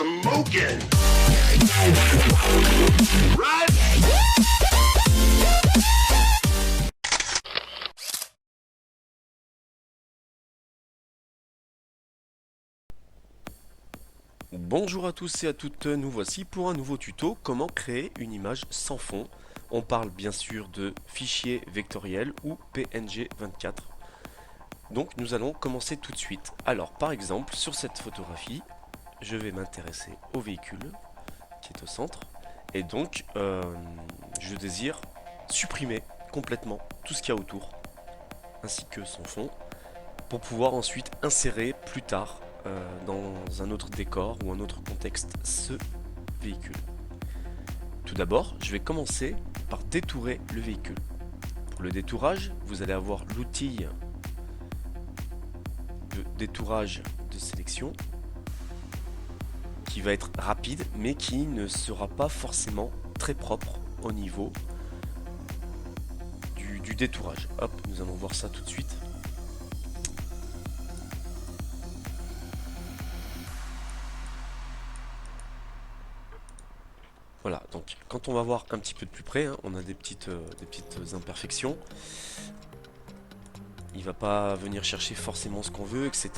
smoking. Right? Bonjour à tous et à toutes, nous voici pour un nouveau tuto comment créer une image sans fond. On parle bien sûr de fichier vectoriel ou PNG24. Donc nous allons commencer tout de suite. Alors par exemple sur cette photographie, je vais m'intéresser au véhicule qui est au centre. Et donc je désire supprimer complètement tout ce qu'il y a autour, ainsi que son fond, pour pouvoir ensuite insérer plus tard dans un autre décor ou un autre contexte ce véhicule. Tout d'abord, je vais commencer par détourer le véhicule. Pour le détourage, vous allez avoir l'outil de détourage de sélection qui va être rapide mais qui ne sera pas forcément très propre au niveau du détourage. Hop, nous allons voir ça tout de suite. Voilà, donc quand on va voir un petit peu de plus près, hein, on a des petites imperfections. Il va pas venir chercher forcément ce qu'on veut, etc.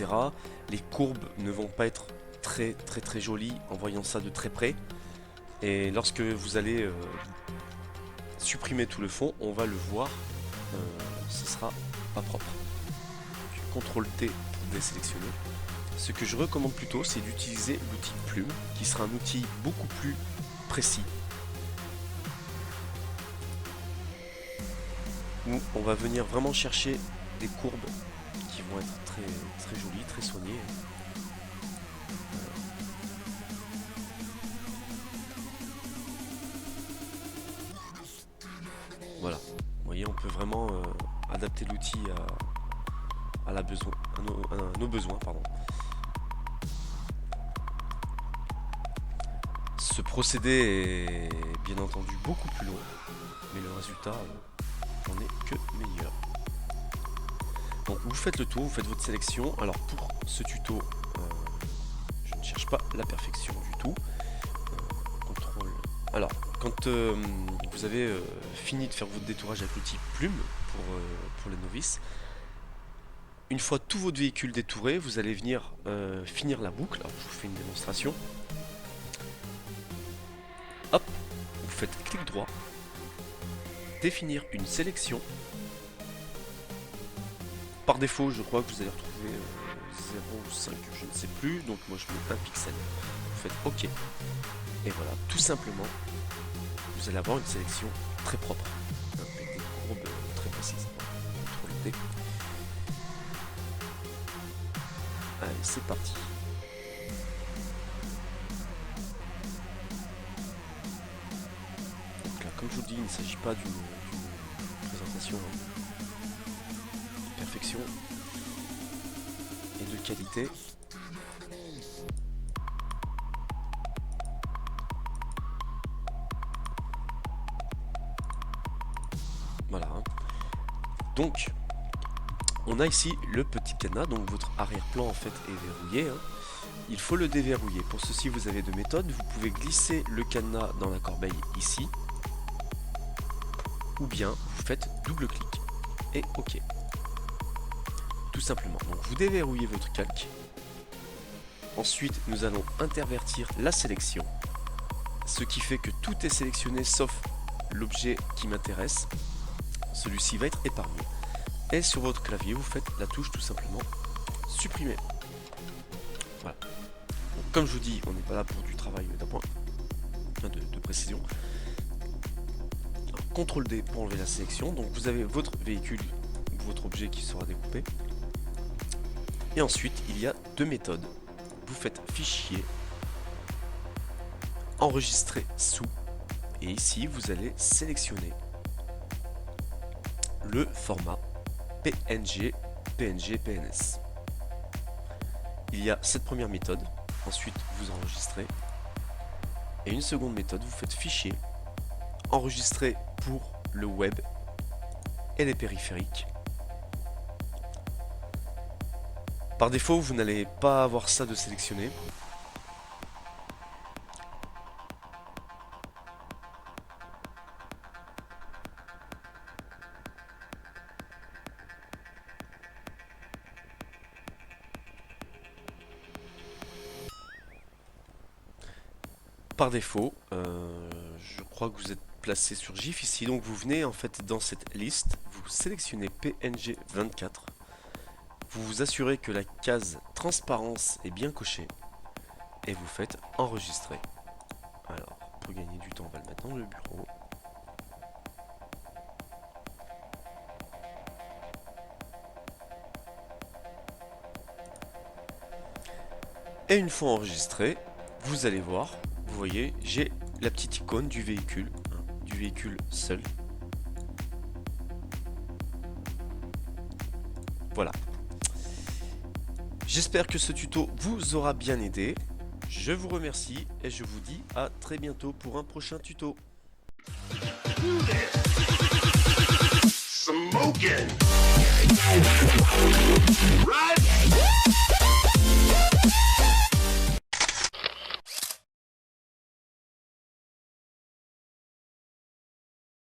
Les courbes ne vont pas être très jolies en voyant ça de très près. Et lorsque vous allez supprimer tout le fond, on va le voir, ce sera pas propre. CTRL T pour désélectionner. Ce que je recommande plutôt, c'est d'utiliser l'outil plume, qui sera un outil beaucoup plus précis, où on va venir vraiment chercher des courbes qui vont être très jolies, très soignées. Voilà, vous voyez, on peut vraiment adapter l'outil à nos besoins. Pardon. Ce procédé est bien entendu beaucoup plus long, mais le résultat n'en est que meilleur. Donc vous faites le tour, vous faites votre sélection. Alors pour ce tuto, je ne cherche pas la perfection du tout. Contrôle. Alors quand vous avez fini de faire votre détourage avec l'outil plume pour les novices, une fois tout votre véhicule détouré, vous allez venir finir la boucle. Alors je vous fais une démonstration. Hop, vous faites clic droit, définir une sélection. Par défaut, je crois que vous allez retrouver 0,5, je ne sais plus, donc moi je mets 1 pixel. Vous faites OK. Et voilà, tout simplement, vous allez avoir une sélection très propre, avec des courbes très précises. CTRL D. Allez, c'est parti. Donc là, comme je vous le dis, il ne s'agit pas d'une présentation de perfection et de qualité. Voilà. Donc, on a ici le petit cadenas, donc votre arrière-plan en fait est verrouillé. Hein. Il faut le déverrouiller. Pour ceci, vous avez deux méthodes. Vous pouvez glisser le cadenas dans la corbeille ici, ou bien vous faites double clic et OK. Tout simplement. Donc vous déverrouillez votre calque. Ensuite, nous allons intervertir la sélection, ce qui fait que tout est sélectionné sauf l'objet qui m'intéresse. Celui-ci va être épargné. Et sur votre clavier, vous faites la touche tout simplement supprimer. Voilà. Donc, comme je vous dis, on n'est pas là pour du travail d'appoint, de précision. CTRL D pour enlever la sélection. Donc vous avez votre véhicule ou votre objet qui sera découpé. Et ensuite, il y a deux méthodes. Vous faites fichier, enregistrer sous. Et ici, vous allez sélectionner le format PNG, PNG, PNS. Il y a cette première méthode. Ensuite, vous enregistrez. Et une seconde méthode, vous faites fichier, enregistrer pour le web et les périphériques. Par défaut, vous n'allez pas avoir ça de sélectionné. par défaut, je crois que vous êtes placé sur GIF ici, donc vous venez en fait dans cette liste, vous sélectionnez PNG 24, vous vous assurez que la case transparence est bien cochée et vous faites enregistrer. Alors, pour gagner du temps, on va le mettre dans le bureau. Et une fois enregistré, vous allez voir, vous voyez, j'ai la petite icône du véhicule seul. Voilà. J'espère que ce tuto vous aura bien aidé. Je vous remercie et je vous dis à très bientôt pour un prochain tuto. Smoking. Right?